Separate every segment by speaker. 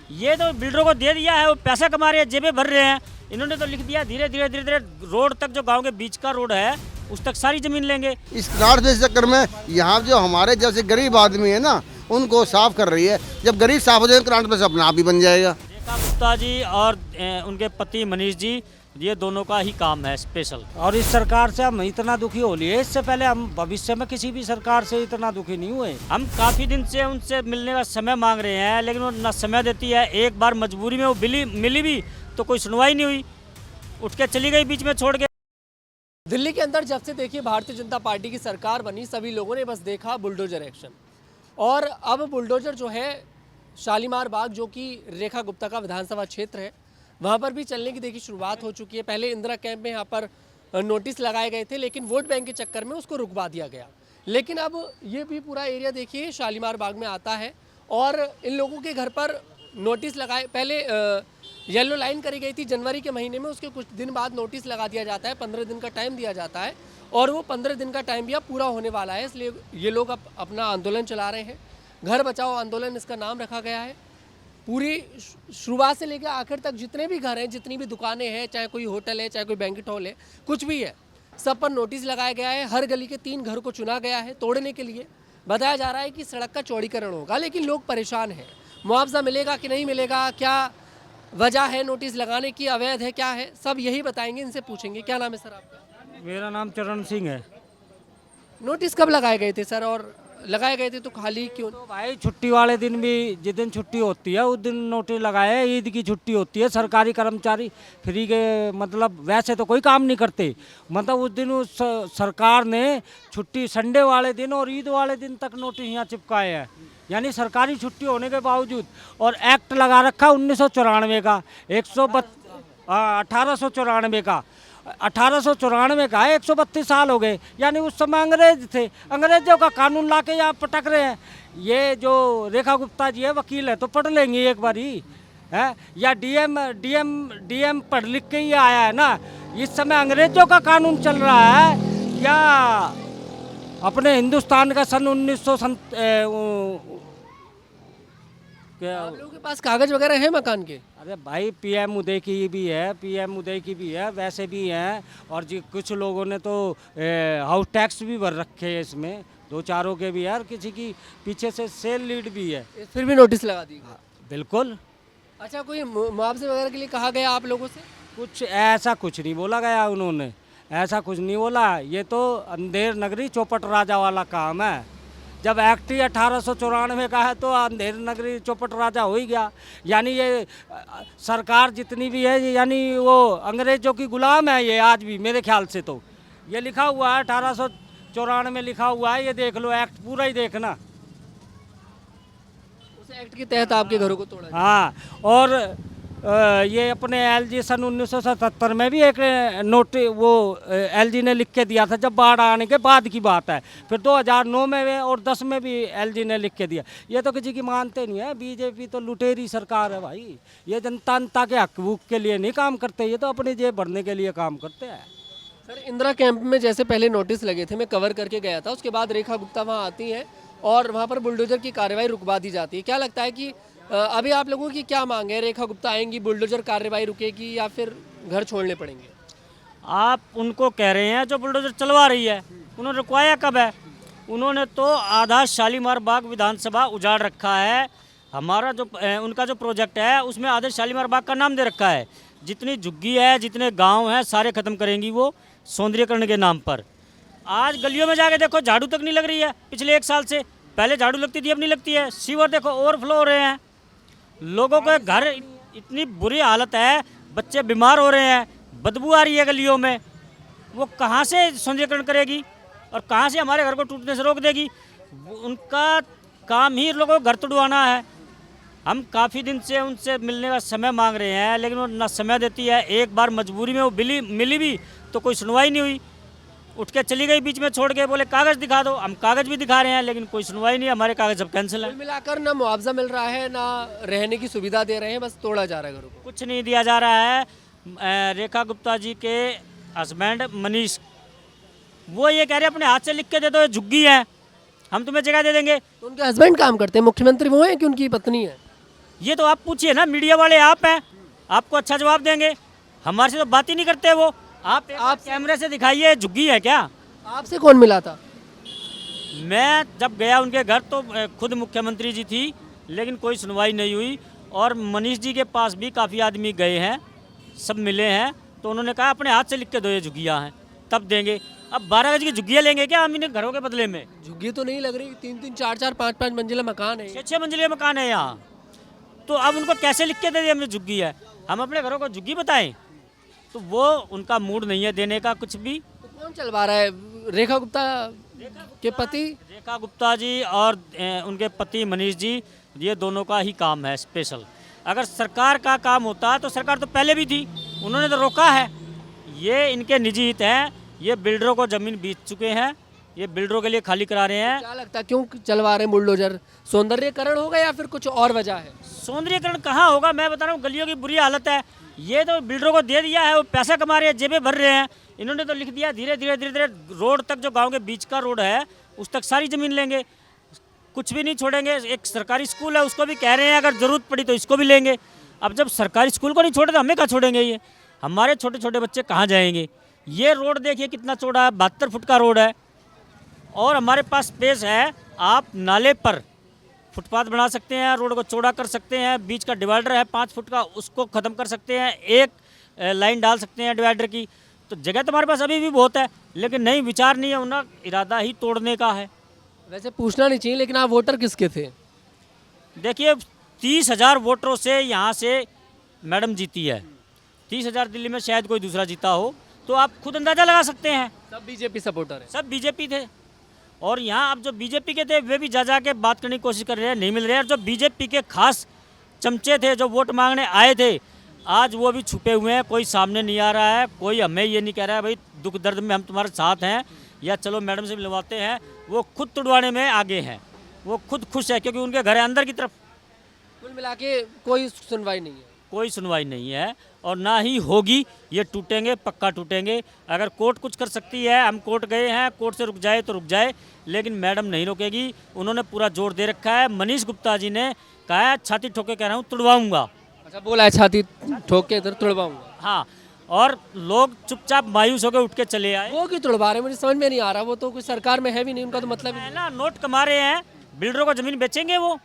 Speaker 1: ये तो बिल्डरों को दे दिया है, वो पैसा कमा रहे हैं, जेबें भर रहे हैं। इन्होंने तो लिख दिया धीरे धीरे धीरे धीरे रोड तक, जो गांव के बीच का रोड है उस तक सारी जमीन लेंगे।
Speaker 2: इस क्रांत के चक्कर में यहाँ जो हमारे जैसे गरीब आदमी है ना, उनको साफ कर रही है। जब गरीब साफ हो जाएगा, क्रांत में से अपना आप भी बन जाएगा।
Speaker 1: रेखा गुप्ता जी और उनके पति मनीष जी, ये दोनों का ही काम है स्पेशल।
Speaker 3: और इस सरकार से हम इतना दुखी हो लिए, इससे पहले हम भविष्य में किसी भी सरकार से इतना दुखी नहीं हुए।
Speaker 1: हम काफ़ी दिन से उनसे मिलने का समय मांग रहे हैं, लेकिन वो ना समय देती है। एक बार मजबूरी में वो मिली भी तो कोई सुनवाई नहीं हुई, उठ के चली गई बीच में छोड़ के।
Speaker 4: दिल्ली के अंदर जब से देखिए भारतीय जनता पार्टी की सरकार बनी, सभी लोगों ने बस देखा बुलडोजर एक्शन। और अब बुलडोजर जो है शालीमार बाग, जो कि रेखा गुप्ता का विधानसभा क्षेत्र है, वहाँ पर भी चलने की देखिए शुरुआत हो चुकी है। पहले इंदिरा कैंप में यहाँ पर नोटिस लगाए गए थे, लेकिन वोट बैंक के चक्कर में उसको रुकवा दिया गया। लेकिन अब ये भी पूरा एरिया देखिए शालीमार बाग में आता है और इन लोगों के घर पर नोटिस लगाए, पहले येलो लाइन करी गई थी जनवरी के महीने में, उसके कुछ दिन बाद नोटिस लगा दिया जाता है, 15 दिन का टाइम दिया जाता है और वो 15 दिन का टाइम भी अब पूरा होने वाला है। इसलिए ये लोग अब अपना आंदोलन चला रहे हैं। घर बचाओ आंदोलन इसका नाम रखा गया है। पूरी शुरुआत से लेकर आखिर तक जितने भी घर हैं, जितनी भी दुकानें हैं, चाहे कोई होटल है, चाहे कोई बैंक्वेट हॉल है, कुछ भी है, सब पर नोटिस लगाया गया है। हर गली के 3 घर को चुना गया है तोड़ने के लिए। बताया जा रहा है कि सड़क का चौड़ीकरण होगा, लेकिन लोग परेशान हैं। मुआवजा मिलेगा कि नहीं मिलेगा, क्या वजह है नोटिस लगाने की, अवैध है क्या है, सब यही बताएंगे, इनसे पूछेंगे। क्या नाम है सर आपका?
Speaker 3: मेरा नाम चरण सिंह है।
Speaker 4: नोटिस कब लगाए गए थे सर, और लगाए गए थे तो खाली क्यों?
Speaker 3: तो भाई छुट्टी वाले दिन भी, जिस दिन छुट्टी होती है उस दिन नोटिस लगाए। ईद की छुट्टी होती है, सरकारी कर्मचारी फ्री के, मतलब वैसे तो कोई काम नहीं करते, मतलब उस दिन उस सरकार ने छुट्टी संडे वाले दिन और ईद वाले दिन तक नोटिस यहाँ चिपकाए हैं, यानी सरकारी छुट्टी होने के बावजूद। और एक्ट लगा रखा 1994 का, 1894 का, 1894 का है, 132 साल हो गए। यानी उस समय अंग्रेज थे, अंग्रेजों का कानून लाके यहाँ पटक रहे हैं। ये जो रेखा गुप्ता जी है, वकील है, तो पढ़ लेंगे एक बार ही है, या डीएम पढ़ लिख के ही आया है ना। इस समय अंग्रेजों का कानून चल रहा है या अपने हिंदुस्तान का सन 1900
Speaker 4: आप लोगों के पास कागज वगैरह है मकान के?
Speaker 3: अरे भाई पीएम उदय की भी है, पीएम उदय की भी है, वैसे भी हैं। और जी कुछ लोगों ने तो हाउस टैक्स भी भर रखे हैं इसमें, 2-4 के भी है, और किसी की पीछे से सेल लीड भी है।
Speaker 4: फिर भी नोटिस लगा दी?
Speaker 3: बिल्कुल।
Speaker 4: अच्छा, कोई मुआवजे वगैरह के लिए कहा गया आप लोगों से?
Speaker 3: कुछ ऐसा कुछ नहीं बोला गया उन्होंने, ऐसा कुछ नहीं बोला। ये तो अंधेर नगरी चौपट राजा वाला काम है। जब एक्ट ही 1894 का है तो अंधेर नगरी चौपट राजा हो ही गया। यानी ये सरकार जितनी भी है, यानी वो अंग्रेजों की गुलाम है ये आज भी, मेरे ख्याल से। तो ये लिखा हुआ है 1894 में लिखा हुआ है, ये देख लो, एक्ट पूरा ही देखना।
Speaker 4: उस एक्ट के तहत आपके घरों को तोड़ा?
Speaker 3: हाँ, और ये अपने एलजी सन 1977 में भी एक वो एलजी ने लिख के दिया था, जब बाढ़ आने के बाद की बात है। फिर 2009 में और 10 में भी एलजी ने लिख के दिया। ये तो किसी की मानते नहीं है। बीजेपी तो लुटेरी सरकार है भाई, ये जनता के हकूक के लिए नहीं काम करते, ये तो अपनी जेब भरने के लिए काम करते हैं।
Speaker 4: सर, इंदिरा कैंप में जैसे पहले नोटिस लगे थे, मैं कवर करके गया था, उसके बाद रेखा गुप्ता वहाँ आती हैं और वहाँ पर बुलडोजर की कार्रवाई रुकवा दी जाती है। क्या लगता है कि अभी आप लोगों की क्या मांग है? रेखा गुप्ता आएंगी, बुलडोजर कार्रवाई रुकेगी या फिर घर छोड़ने पड़ेंगे?
Speaker 1: आप उनको कह रहे हैं जो बुलडोजर चलवा रही है, उन्होंने रुकवाया कब है? उन्होंने तो आधा शालीमार बाग विधानसभा उजाड़ रखा है। हमारा जो उनका जो प्रोजेक्ट है उसमें आधे शालीमार बाग का नाम दे रखा है। जितनी झुग्गी है, जितने गांव हैं, सारे ख़त्म करेंगी वो सौंदर्यकरण के नाम पर। आज गलियों में जाके देखो, झाड़ू तक नहीं लग रही है पिछले 1 साल से। पहले झाड़ू लगती थी, अब नहीं लगती है। सीवर देखो ओवरफ्लो हो रहे हैं, लोगों के घर इतनी बुरी हालत है, बच्चे बीमार हो रहे हैं, बदबू आ रही है गलियों में। वो कहाँ से सौंदर्यकरण करेगी और कहाँ से हमारे घर को टूटने से रोक देगी? उनका काम ही लोगों को घर तोड़वाना है। हम काफ़ी दिन से उनसे मिलने का समय मांग रहे हैं, लेकिन वो ना समय देती है। एक बार मजबूरी में वो मिली भी तो कोई सुनवाई नहीं हुई, उठ के चली गई बीच में छोड़ के। बोले कागज़ दिखा दो, हम कागज़ भी दिखा रहे हैं, लेकिन कोई सुनवाई नहीं, हमारे कागज़ सब कैंसिल है।
Speaker 4: कुल मिलाकर ना मुआवजा मिल रहा है, ना रहने की सुविधा दे रहे हैं, बस तोड़ा जा रहा है घरों को।
Speaker 1: कुछ नहीं दिया जा रहा है। रेखा गुप्ता जी के हस्बैंड मनीष, वो ये कह रहे हैं अपने हाथ से लिख के दे दो, ये झुग्गी है, हम तुम्हें जगह दे देंगे।
Speaker 4: तो उनके हस्बैंड काम करते हैं, मुख्यमंत्री वो हैं कि उनकी पत्नी है?
Speaker 1: ये तो आप पूछिए ना, मीडिया वाले आप हैं, आपको अच्छा जवाब देंगे। हमारे से तो बात ही नहीं करते वो। आप कैमरे से दिखाइए, झुग्गी है क्या?
Speaker 4: आपसे कौन मिला था?
Speaker 1: मैं जब गया उनके घर तो खुद मुख्यमंत्री जी थी, लेकिन कोई सुनवाई नहीं हुई। और मनीष जी के पास भी काफ़ी आदमी गए हैं, सब मिले हैं, तो उन्होंने कहा अपने हाथ से लिख के दो, ये झुग्गियाँ हैं तब देंगे। अब 12 गज की झुग्गियाँ लेंगे क्या हम इन्हें घरों के बदले में?
Speaker 4: झुग्गी तो नहीं लग रही, 3-3, 4-4, 5-5 मंजिला मकान है।
Speaker 1: 6-6 मंजिले मकान है यहाँ, तो अब उनको कैसे लिख के दे दिए हमने झुग्गी है? हम अपने घरों को झुग्गी बताएं? तो वो उनका मूड नहीं है देने का कुछ भी।
Speaker 4: तो कौन चलवा रहा है? रेखा गुप्ता के पति?
Speaker 1: रेखा गुप्ता जी और उनके पति मनीष जी, ये दोनों का ही काम है स्पेशल। अगर सरकार का काम होता तो सरकार तो पहले भी थी, उन्होंने तो रोका है। ये इनके निजी हित हैं, ये बिल्डरों को ज़मीन बेच चुके हैं, ये बिल्डरों के लिए खाली करा रहे हैं।
Speaker 4: क्या लगता है क्यों चलवा रहे हैं बुलडोजर? सौंदर्यकरण होगा या फिर कुछ और वजह है?
Speaker 1: सौंदर्यकरण कहाँ होगा? मैं बता रहा हूँ, गलियों की बुरी हालत है। ये तो बिल्डरों को दे दिया है, वो पैसा कमा रहे हैं, जेबें भर रहे हैं। इन्होंने तो लिख दिया धीरे धीरे धीरे धीरे रोड तक, जो गांव के बीच का रोड है उस तक सारी ज़मीन लेंगे, कुछ भी नहीं छोड़ेंगे। एक सरकारी स्कूल है, उसको भी कह रहे हैं अगर ज़रूरत पड़ी तो इसको भी लेंगे। अब जब सरकारी स्कूल को नहीं छोड़े तो हमें कहाँ छोड़ेंगे? ये हमारे छोटे छोटे बच्चे कहाँ जाएंगे? ये रोड देखिए कितना चौड़ा है, 72 फुट का रोड है। और हमारे पास स्पेस है, आप नाले पर फुटपाथ बना सकते हैं, रोड को चौड़ा कर सकते हैं, बीच का डिवाइडर है 5 फुट का, उसको ख़त्म कर सकते हैं, एक लाइन डाल सकते हैं डिवाइडर की। तो जगह तो हमारे पास अभी भी बहुत है, लेकिन नहीं, विचार नहीं है, उनका इरादा ही तोड़ने का है।
Speaker 4: वैसे पूछना नहीं चाहिए, लेकिन आप वोटर किसके थे?
Speaker 1: देखिए 30,000 वोटरों से यहाँ से मैडम जीती है, 30,000 दिल्ली में शायद कोई दूसरा जीता हो, तो आप खुद अंदाज़ा लगा सकते हैं।
Speaker 4: सब बीजेपी सपोर्टर है।
Speaker 1: सब बीजेपी थे। और यहाँ अब जो बीजेपी के थे वे भी जा के बात करने की कोशिश कर रहे हैं, नहीं मिल रहे हैं। और जो बीजेपी के खास चमचे थे जो वोट मांगने आए थे, आज वो भी छुपे हुए हैं, कोई सामने नहीं आ रहा है। कोई हमें ये नहीं कह रहा है भाई दुख दर्द में हम तुम्हारे साथ हैं, या चलो मैडम से मिलवाते हैं। वो खुद तुड़वाने में आगे हैं, वो खुद खुश है, क्योंकि उनके घर है अंदर की तरफ।
Speaker 4: कुल मिला के कोई सुनवाई नहीं है।
Speaker 1: कोई सुनवाई नहीं है और ना ही होगी। ये टूटेंगे, पक्का टूटेंगे। अगर कोर्ट कुछ कर सकती है, हम कोर्ट गए हैं, कोर्ट से रुक जाए तो रुक जाए, लेकिन मैडम नहीं रोकेगी। उन्होंने पूरा जोर दे रखा है। मनीष गुप्ता जी ने कहा है, छाती ठोके कह रहा हूँ, तुड़वाऊंगा।
Speaker 4: अच्छा, बोला है छाती ठोक के इधर तुड़वाऊंगा।
Speaker 1: हाँ, और लोग चुपचाप मायूस होकर उठ के चले आए।
Speaker 4: वो क्यों तुड़वा रहे हैं? मुझे समझ में नहीं आ रहा। वो तो कोई सरकार में है भी नहीं, उनका तो मतलब ही
Speaker 1: है ना, नोट कमा रहे हैं। बिल्डरों को ज़मीन बेचेंगे, वो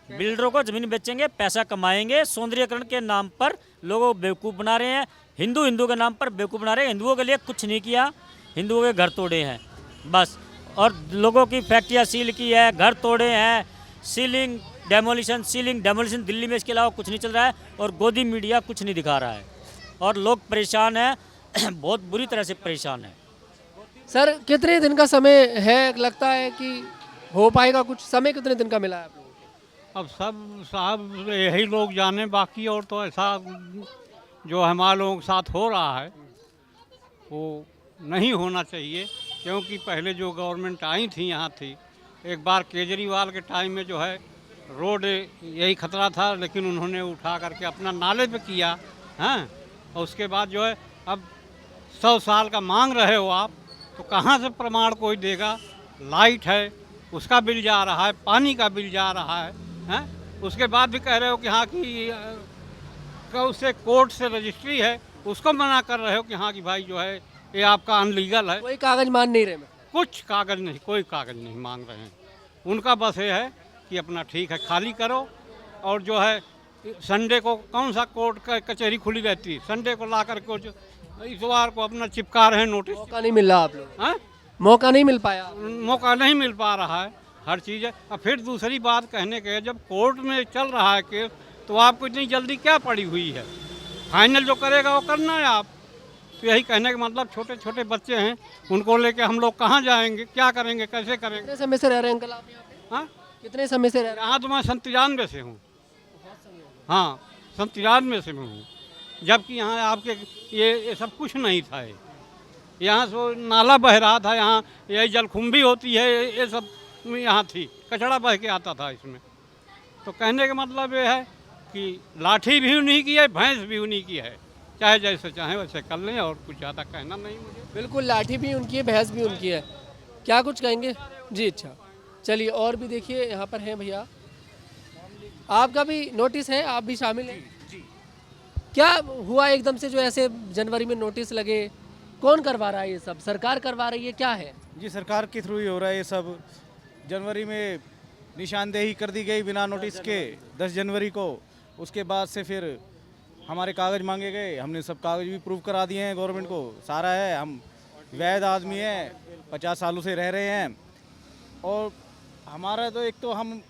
Speaker 1: बिल्डरों को ज़मीन बेचेंगे, पैसा कमाएंगे। सौंदर्यकरण के नाम पर लोगों को बेवकूफ़ बना रहे हैं, हिंदू के नाम पर बेवकूफ़ बना रहे हैं। हिंदुओं के लिए कुछ नहीं किया, हिंदुओं के घर तोड़े हैं बस, और लोगों की फैक्ट्रियाँ सील की है, घर तोड़े हैं, सीलिंग डेमोलिशन दिल्ली में, इसके अलावा कुछ नहीं चल रहा है। और गोदी मीडिया कुछ नहीं दिखा रहा है, और लोग परेशान हैं बहुत बुरी तरह से परेशान हैं।
Speaker 4: सर, कितने दिन का समय है? लगता है कि हो पाएगा कुछ? समय कितने दिन का मिला है आप लोगों को?
Speaker 5: अब सब साहब यही लोग जाने, बाकी और तो ऐसा जो हमारे लोगों के साथ हो रहा है वो नहीं होना चाहिए। क्योंकि पहले जो गवर्नमेंट आई थी यहाँ थी, एक बार केजरीवाल के टाइम में जो है रोड यही खतरा था, लेकिन उन्होंने उठा करके अपना नाले पे किया। हैं, और उसके बाद जो है अब 100 साल का मांग रहे हो आप, तो कहाँ से प्रमाण कोई देगा? लाइट है उसका बिल जा रहा है, पानी का बिल जा रहा है, हैं? उसके बाद भी कह रहे हो कि हाँ कि उससे कोर्ट से रजिस्ट्री है, उसको मना कर रहे हो कि हाँ कि भाई जो है ये आपका अनलीगल है।
Speaker 4: कोई कागज मान नहीं रहे?
Speaker 5: कुछ कागज़ नहीं, कोई कागज़ नहीं मांग रहे हैं। उनका बस ये है कि अपना ठीक है खाली करो, और जो है संडे को कौन सा कोर्ट का कचहरी खुली रहती है, संडे को ला कर के इतवार को अपना चिपका रहे हैं नोटिस।
Speaker 4: मौका नहीं मिल रहा आप लोग?
Speaker 5: हाँ,
Speaker 4: मौका नहीं मिल पाया?
Speaker 5: मौका नहीं मिल पा रहा है, हर चीज़ है। और फिर दूसरी बात कहने के, जब कोर्ट में चल रहा है केस, तो आपको इतनी जल्दी क्या पड़ी हुई है? फाइनल जो करेगा वो करना है आप। तो यही कहने का मतलब, छोटे छोटे बच्चे हैं, उनको लेके हम लोग कहाँ जाएंगे, क्या करेंगे, कैसे करेंगे?
Speaker 4: कितने समय से रह रहे हैं अंकल आप यहाँ पे?
Speaker 5: हाँ,
Speaker 4: कितने समय से रह रहे हैं?
Speaker 5: यहाँ तो मैं 97 से हूँ। हाँ, 97 से मैं हूँ। जबकि यहाँ आपके ये सब कुछ नहीं था। यहाँ से नाला बह रहा था, यहाँ यही जलकुंभी होती है, ये सब यहाँ थी, कचड़ा बह के आता था इसमें। तो कहने का मतलब ये है कि लाठी भी उन्हीं की है, भैंस भी उन्हीं की है, चाहे जैसे चाहे वैसे कर लें, और कुछ ज़्यादा कहना नहीं मुझे।
Speaker 4: बिल्कुल, लाठी भी उनकी है, भैंस भी उनकी है। क्या कुछ कहेंगे जी? अच्छा, चलिए और भी देखिए, यहाँ पर हैं भैया। आपका भी नोटिस है, आप भी शामिल हैं? क्या हुआ एकदम से जो ऐसे जनवरी में नोटिस लगे? कौन करवा रहा है ये सब? सरकार करवा रही है, क्या है?
Speaker 6: जी सरकार के थ्रू ही हो रहा है ये सब। जनवरी में निशानदेही कर दी गई बिना नोटिस के 10 जनवरी को। उसके बाद से फिर हमारे कागज़ मांगे गए, हमने सब कागज़ भी प्रूव करा दिए हैं गवर्नमेंट को, सारा है। हम वैध आदमी हैं, 50 सालों से रह रहे हैं। और हमारा तो एक तो हम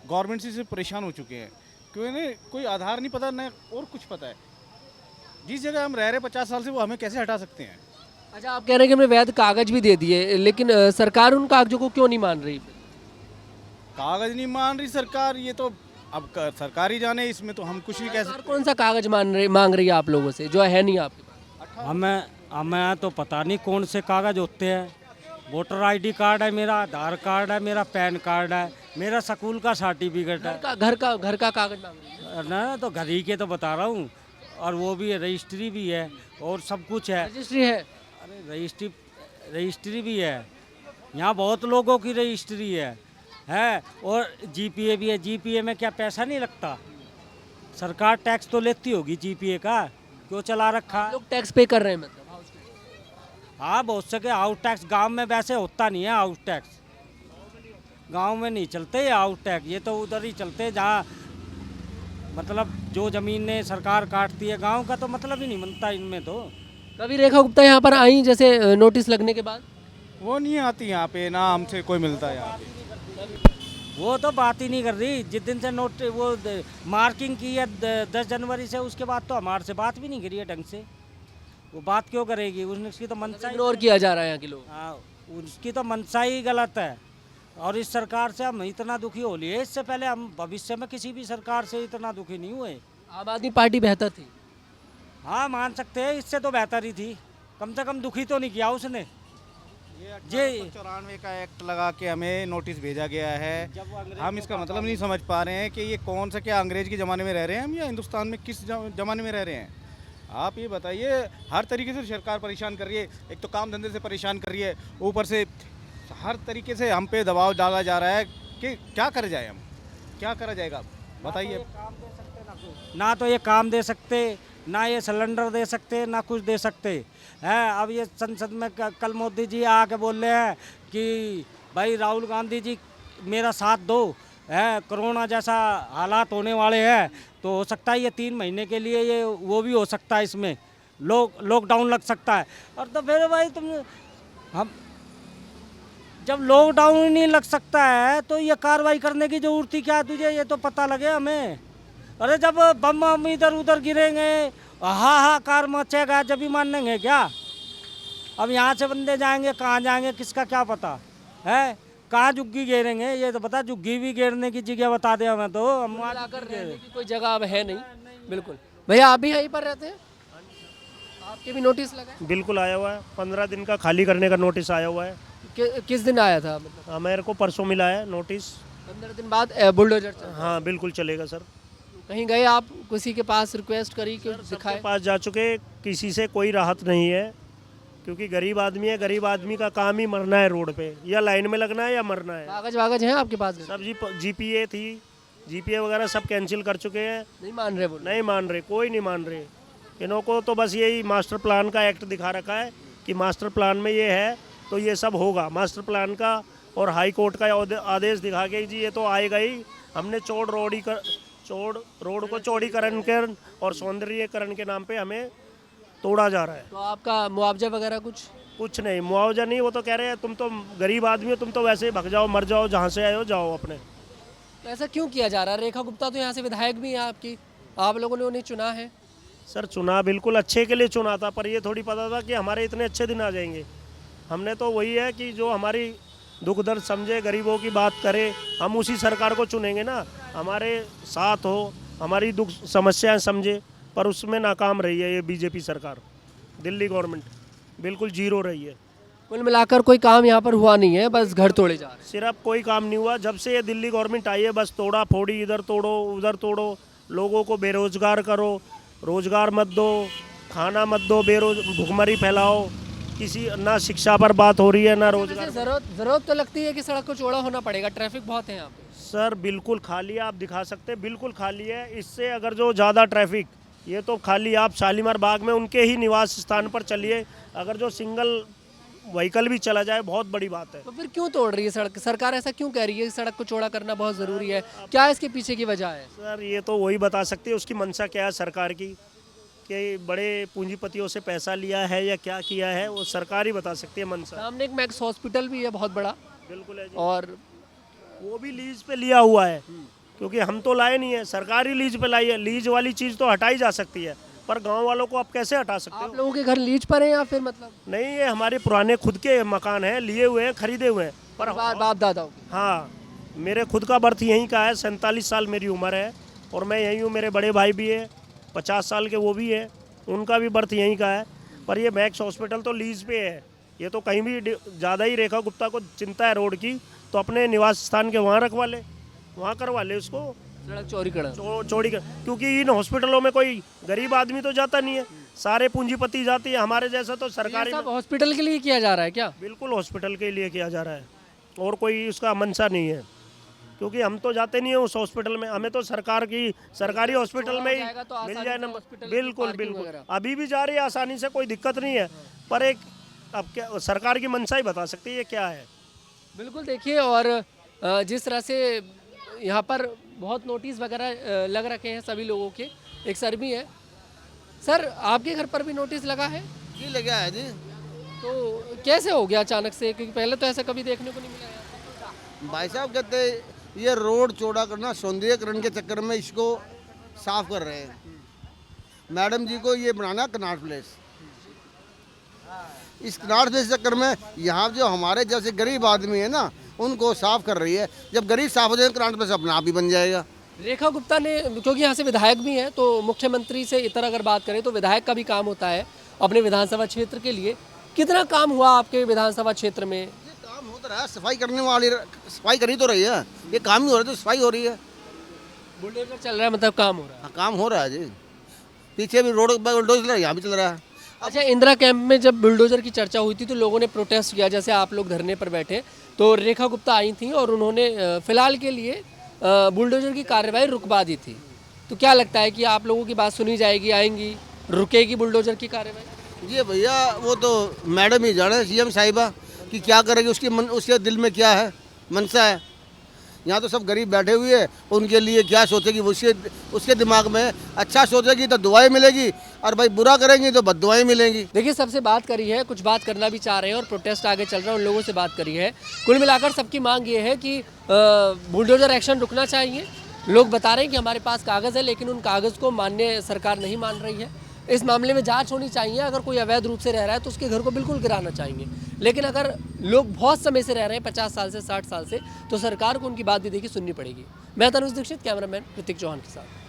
Speaker 6: गवर्नमेंट से परेशान हो चुके हैं, क्योंकि कोई आधार नहीं पता, न और कुछ पता है। जिस जगह हम रह रहे हैं 50 साल से, वो हमें कैसे हटा सकते हैं?
Speaker 4: अच्छा, आप कह रहे हैं कि हमने वैध कागज भी दे दिए, लेकिन सरकार उन कागजों को क्यों नहीं मान रही?
Speaker 6: कागज़ नहीं मान रही सरकार, ये तो अब सरकार ही जाने, इसमें तो हम कुछ नहीं कह
Speaker 4: सरकार कौन सा कागज मांग रही है आप लोगों से जो है नहीं आपके पास?
Speaker 3: हमें तो पता नहीं कौन से कागज़ होते हैं। वोटर आईडी कार्ड है मेरा, आधार कार्ड है मेरा, पैन कार्ड है मेरा, स्कूल का सर्टिफिकेट है।
Speaker 4: घर का कागज मांग रही है?
Speaker 3: ना तो घर ही के तो बता रहा हूँ, और वो भी है, रजिस्ट्री भी है और सब कुछ है।
Speaker 4: रजिस्ट्री है?
Speaker 3: अरे रजिस्ट्री भी है, यहाँ बहुत लोगों की रजिस्ट्री है और जीपीए भी है। जीपीए में क्या पैसा नहीं लगता? सरकार टैक्स तो लेती होगी जीपीए का, क्यों चला रखा है?
Speaker 4: लोग टैक्स पे कर रहे हैं मतलब?
Speaker 3: हाँ, बहुत सके आउट टैक्स। गांव में वैसे होता नहीं है आउट टैक्स, गांव में नहीं चलते ये आउट टैक्स, ये तो उधर ही चलते हैं जहाँ मतलब जो ज़मीनें सरकार काटती है। गांव का तो मतलब ही नहीं बनता इनमें तो।
Speaker 4: कभी रेखा गुप्ता यहाँ पर आई जैसे नोटिस लगने के बाद?
Speaker 6: वो नहीं आती यहाँ पे, ना हमसे कोई मिलता है यहाँ पे।
Speaker 3: वो तो बात ही नहीं कर रही। जिस दिन से नोट वो मार्किंग की है 10 जनवरी से, उसके बाद तो हमारे से बात भी नहीं करी है ढंग से। वो बात क्यों करेगी? उसकी तो मनसा ही,
Speaker 4: इग्नोर किया जा रहा है यहाँ के लोग।
Speaker 3: हाँ, उसकी तो मनसा ही गलत है। और इस सरकार से हम इतना दुखी हो लिए, इससे पहले हम भविष्य में किसी भी सरकार से इतना दुखी नहीं हुए।
Speaker 4: आम आदमी पार्टी बेहतर थी?
Speaker 3: हाँ, मान सकते हैं, इससे तो बेहतर ही थी। कम से कम दुखी तो नहीं किया उसने।
Speaker 6: ये 94 का एक्ट लगा के हमें नोटिस भेजा गया है। हम इसका मतलब नहीं समझ पा रहे हैं कि ये कौन सा, क्या अंग्रेज के ज़माने में रह रहे हैं हम, या हिंदुस्तान में किस ज़माने में रह रहे हैं? आप ये बताइए। हर तरीके से सरकार परेशान कर रही है, एक तो काम धंधे से परेशान कर रही है, ऊपर से हर तरीके से हम पे दबाव डाला जा रहा है कि क्या कर जाए, हम क्या करा जाएगा बताइए?
Speaker 3: ना तो ये काम दे सकते, ना ये सिलेंडर दे सकते, ना कुछ दे सकते हैं। अब ये संसद में कल मोदी जी आके बोल रहे हैं कि भाई राहुल गांधी जी मेरा साथ दो, कोरोना जैसा हालात होने वाले हैं, तो हो सकता है ये 3 महीने के लिए ये वो भी हो सकता है, इसमें लॉकडाउन लग सकता है। और तो फिर भाई हम जब लॉकडाउन ही नहीं लग सकता है तो ये कार्रवाई करने की जरूरत ही क्या है तुझे? ये तो पता लगे हमें। अरे जब बम इधर उधर गिरेंगे, हाहाकार मचेगा, जब ही मानेंगे क्या? अब यहाँ से बंदे जाएंगे, कहाँ जाएंगे किसका क्या पता है? कहाँ झुग्गी घेरेंगे ये तो बता। झुग्गी भी घेरने की जगह बता दे हमें तो। हम
Speaker 4: मिलाकर रहने की कोई जगह अब है नहीं। बिल्कुल। भैया, आप भी यहीं पर रहते हैं? आपके भी नोटिस लगा है?
Speaker 7: बिल्कुल आया हुआ है, 15 दिन का खाली करने का नोटिस आया हुआ है।
Speaker 4: किस दिन आया था मतलब?
Speaker 7: मेरे को परसों मिला है नोटिस।
Speaker 4: 15 दिन बाद बुलडोजर चल?
Speaker 7: हाँ बिल्कुल चलेगा सर।
Speaker 4: कहीं गए आप, किसी के पास रिक्वेस्ट करी कि दिखाए?
Speaker 7: सबके पास जा चुके, किसी से कोई राहत नहीं है, क्योंकि गरीब आदमी है। गरीब आदमी का काम ही मरना है रोड पे, या लाइन में लगना है या मरना है।
Speaker 4: कागज वागज हैं आपके पास?
Speaker 7: सब जीपीए थी, जीपीए वगैरह सब कैंसिल कर चुके हैं।
Speaker 4: नहीं मान रहे? वो
Speaker 7: नहीं मान रहे, कोई नहीं मान रहे। इन्हों को तो बस यही मास्टर प्लान का एक्ट दिखा रखा है कि मास्टर प्लान में ये है तो ये सब होगा। मास्टर प्लान का और हाई कोर्ट का आदेश दिखा के जी ये तो आएगा ही। हमने रोड को चौड़ीकरण के और सौंदर्यीकरण के नाम पे हमें तोड़ा जा रहा है।
Speaker 4: तो आपका मुआवजा वगैरह कुछ
Speaker 7: नहीं, मुआवजा नहीं। वो तो कह रहे हैं तुम तो गरीब आदमी हो, तुम तो वैसे ही भग जाओ, मर जाओ, जहाँ से आए हो जाओ अपने।
Speaker 4: तो ऐसा क्यों किया जा रहा है? रेखा गुप्ता तो यहाँ से विधायक भी हैं आपकी, आप लोगों ने उन्हें चुना है।
Speaker 7: सर चुना बिल्कुल अच्छे के लिए चुना था, पर ये थोड़ी पता था कि हमारे इतने अच्छे दिन आ जाएंगे। हमने तो वही है कि जो हमारी दुख दर्द समझे, गरीबों की बात करे, हम उसी सरकार को चुनेंगे ना, हमारे साथ हो, हमारी दुख समस्याएं समझे। पर उसमें नाकाम रही है ये बीजेपी सरकार। दिल्ली गवर्नमेंट बिल्कुल जीरो रही है।
Speaker 4: कुल मिलाकर कोई काम यहाँ पर हुआ नहीं है, बस घर तोड़े जा रहे हैं।
Speaker 7: सिर्फ कोई काम नहीं हुआ जब से ये दिल्ली गवर्नमेंट आई है। बस तोड़ा फोड़ी, इधर तोड़ो उधर तोड़ो, लोगों को बेरोजगार करो, रोजगार मत दो, खाना मत दो, भुखमरी फैलाओ, किसी ना शिक्षा पर बात हो रही है ना रोजगार।
Speaker 4: वैसे जरूरत तो लगती है कि सड़क को चौड़ा होना पड़ेगा, ट्रैफिक बहुत है यहाँ पे।
Speaker 7: सर बिल्कुल खाली है, आप दिखा सकते हैं, बिल्कुल खाली है। इससे अगर जो ज़्यादा ट्रैफिक, ये तो खाली आप शालीमार बाग में उनके ही निवास स्थान पर चलिए, अगर जो सिंगल व्हीकल भी चला जाए बहुत बड़ी बात है।
Speaker 4: तो फिर क्यों तोड़ रही है सड़क? सरकार ऐसा क्यों कह रही है कि सड़क को चौड़ा करना बहुत ज़रूरी है? क्या इसके पीछे की वजह है?
Speaker 7: सर ये तो वही बता सकती है उसकी मंशा क्या है सरकार की, कि बड़े पूंजीपतियों से पैसा लिया है या क्या किया है, वो सरकार ही बता सकती है मंशा।
Speaker 4: सामने एक मैक्स हॉस्पिटल भी है बहुत बड़ा,
Speaker 7: बिल्कुल है जी।
Speaker 4: और
Speaker 7: वो भी लीज पे लिया हुआ है, क्योंकि हम तो लाए नहीं है, सरकार ही लीज पे लाई है। लीज वाली चीज़ तो हटाई जा सकती है, पर गांव वालों को आप कैसे हटा सकते
Speaker 4: आप
Speaker 7: हो?
Speaker 4: लोगों के घर लीज पर है या फिर मतलब
Speaker 7: नहीं, ये हमारे पुराने खुद के मकान हैं, लिए हुए हैं, खरीदे हुए हैं। पर
Speaker 4: बाप दादाओं के?
Speaker 7: हाँ, मेरे खुद का बर्थ यहीं का है, 47 साल मेरी उम्र है और मैं यहीं हूँ। मेरे बड़े भाई भी है 50 साल के, वो भी है, उनका भी बर्थ यहीं का है। पर ये मैक्स हॉस्पिटल तो लीज पे है। ये तो कहीं भी ज़्यादा ही रेखा गुप्ता को चिंता है रोड की, तो अपने निवास स्थान के वहाँ रखवा ले, वहाँ करवा ले उसको
Speaker 4: सड़क चौड़ीकरण।
Speaker 7: चौड़ी कर, क्योंकि इन हॉस्पिटलों में कोई गरीब आदमी तो जाता नहीं है, सारे पूंजीपति जाती है। हमारे जैसा तो सरकारी
Speaker 4: सब हॉस्पिटल के लिए किया जा रहा है क्या?
Speaker 7: बिल्कुल हॉस्पिटल के लिए किया जा रहा है, और कोई उसका मंशा नहीं है, क्योंकि हम तो जाते नहीं है उस हॉस्पिटल में। हमें तो सरकारी हॉस्पिटल में ही
Speaker 4: जाएगा तो
Speaker 7: मिल
Speaker 4: आसानी
Speaker 7: जाए
Speaker 4: से
Speaker 7: ना।
Speaker 4: हॉस्पिटल की
Speaker 7: बिल्कुल
Speaker 4: पार्किंग
Speaker 7: बिल्कुल,
Speaker 4: वगैरह।
Speaker 7: अभी भी जा रही है आसानी से, कोई दिक्कत नहीं है। पर एक अब क्या सरकार की मंशा ही बता सकती है ये क्या है।
Speaker 4: बिल्कुल देखिए, और जिस तरह से यहाँ पर बहुत नोटिस वगैरह लग रखे हैं सभी लोगों के। एक सर भी है। सर, आपके घर पर भी नोटिस लगा है?
Speaker 2: जी लगा है जी।
Speaker 4: तो कैसे हो गया अचानक से, क्योंकि पहले तो ऐसा कभी देखने को नहीं मिला है।
Speaker 2: भाई साहब कहते हैं ये रोड चौड़ा करना सौंदर्यकरण के चक्कर में इसको साफ कर रहे हैं। मैडम जी को ये बनाना कनॉट प्लेस, इस कनॉट प्लेस के चक्कर में यहाँ जो हमारे जैसे गरीब आदमी है ना, उनको साफ कर रही है। जब गरीब साफ हो जाएगा कनॉट प्लेस अपने आप ही बन जाएगा।
Speaker 4: रेखा गुप्ता ने, क्योंकि यहाँ से विधायक भी हैं, तो मुख्यमंत्री से इतर अगर बात करें तो विधायक का भी काम होता है अपने विधानसभा क्षेत्र के लिए। कितना काम हुआ आपके विधानसभा क्षेत्र में?
Speaker 2: ये काम होता रहा है, सफाई करने वाली सफाई करी तो रही है, ये काम ही हो रहा है तो सफाई हो रही है।
Speaker 4: बुलडोजर चल रहा है, मतलब काम हो रहा है।
Speaker 2: हाँ, काम हो रहा है जी। पीछे भी रोड बुलडोजर चल रहा है, यहाँ भी चल रहा है।
Speaker 4: अच्छा, इंदिरा कैंप में जब बुलडोजर की चर्चा हुई थी तो लोगों ने प्रोटेस्ट किया, जैसे आप लोग धरने पर बैठे, तो रेखा गुप्ता आई थी और उन्होंने फिलहाल के लिए बुलडोजर की कार्रवाई रुकवा दी थी। तो क्या लगता है कि आप लोगों की बात सुनी जाएगी, आएंगी, रुकेगी बुलडोजर की कार्रवाई?
Speaker 2: जी भैया, वो तो मैडम ही जाने, सीएम साहिबा कि क्या करेगी, उसके दिल में क्या है, मनसा है। यहाँ तो सब गरीब बैठे हुए हैं, उनके लिए क्या सोचेगी, उसके दिमाग में अच्छा सोचेगी तो दुआएं मिलेगी, और भाई बुरा करेंगी तो बद्दुआएं मिलेंगी।
Speaker 4: देखिए, सबसे बात करी है, कुछ बात करना भी चाह रहे हैं और प्रोटेस्ट आगे चल रहा है, उन लोगों से बात करी है। कुल मिलाकर सबकी मांग ये है कि बुलडोजर एक्शन रुकना चाहिए। लोग बता रहे हैं कि हमारे पास कागज़ है, लेकिन उन कागज़ को मान्य सरकार नहीं मान रही है। इस मामले में जांच होनी चाहिए। अगर कोई अवैध रूप से रह रहा है तो उसके घर को बिल्कुल गिराना चाहिए, लेकिन अगर लोग बहुत समय से रह रहे हैं, 50 साल से 60 साल से, तो सरकार को उनकी बात भी देखिए सुननी पड़ेगी। मैं तनुज दीक्षित, कैमरामैन ऋतिक चौहान के साथ।